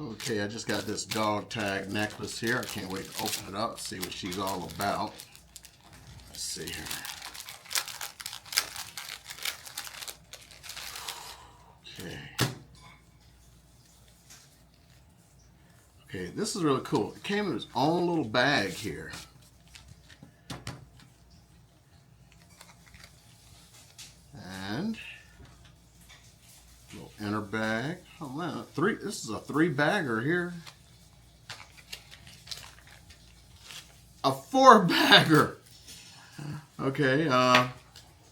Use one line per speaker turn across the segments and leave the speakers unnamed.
Okay, I just got this dog tag necklace here. I can't wait to open it up, see what she's all about. Let's see here. Okay. Okay, this is really cool. It came in its own little bag here. And little inner bag. Oh man, this is a 3-bagger here. A 4-bagger. Okay,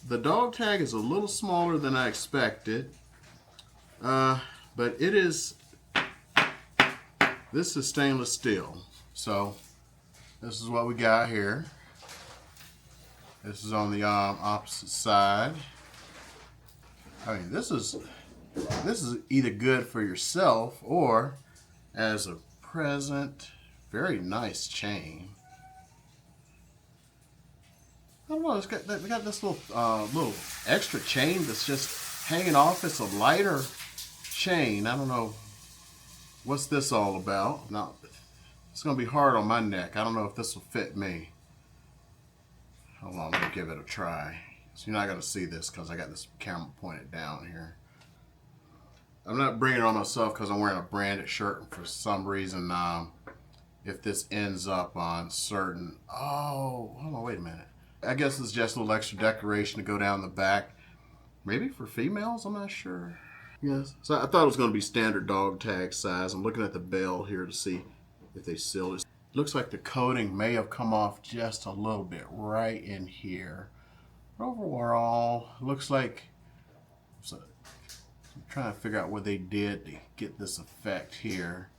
the dog tag is a little smaller than I expected. But it is, this is stainless steel. So this is what we got here. This is on the opposite side. I mean, this is either good for yourself or as a present. Very nice chain. I don't know. We got this little extra chain that's just hanging off. It's a lighter chain. I don't know what's this all about. Now, it's gonna be hard on my neck. I don't know if this will fit me. Hold on, let me give it a try. So you're not gonna see this because I got this camera pointed down here. I'm not bringing it on myself because I'm wearing a branded shirt, and for some reason, if this ends up on certain, hold on, wait a minute. I guess it's just a little extra decoration to go down the back. Maybe for females, I'm not sure. Yes, so I thought it was going to be standard dog tag size. I'm looking at the bell here to see if they sealed it. Looks like the coating may have come off just a little bit right in here. Overall, looks like, so I'm trying to figure out what they did to get this effect here.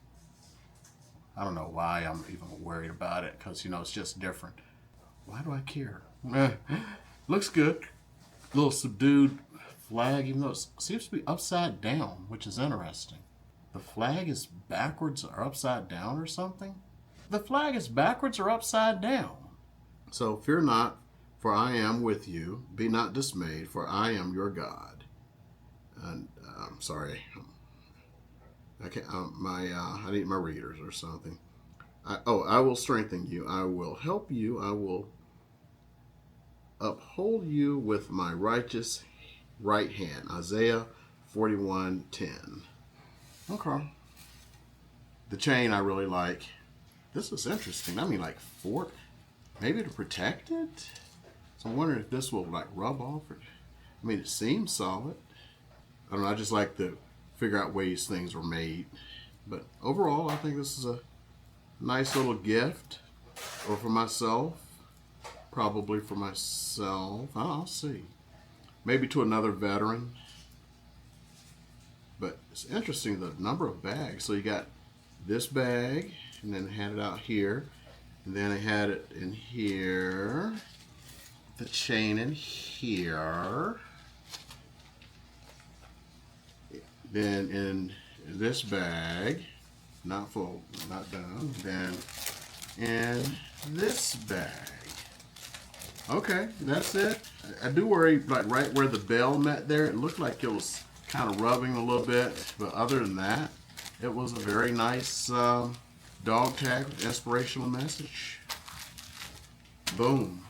I don't know why I'm even worried about it, because you know it's just different. Why do I care? Looks good. A little subdued flag, even though it seems to be upside down, which is interesting. The flag is backwards or upside down or something? The flag is backwards or upside down. So fear not, for I am with you. Be not dismayed, for I am your God. And I'm sorry, I can't. I need my readers or something. I will strengthen you. I will help you. I will uphold you with my righteous right hand. Isaiah 41:10. Okay. The chain I really like. This is interesting. I mean, like maybe to protect it. So I'm wondering if this will like rub off. I mean, it seems solid. I don't know. I just like to figure out ways things were made. But overall, I think this is a nice little gift, or for myself. Probably for myself. I'll see. Maybe to another veteran. But it's interesting the number of bags. So you got this bag, and then had it out here, and then I had it in here, the chain in here, then in this bag, not full, not done, then in this bag. Okay, that's it. I do worry, like right where the bell met there, it looked like it was kind of rubbing a little bit, but other than that, it was a very nice dog tag with inspirational message. Boom.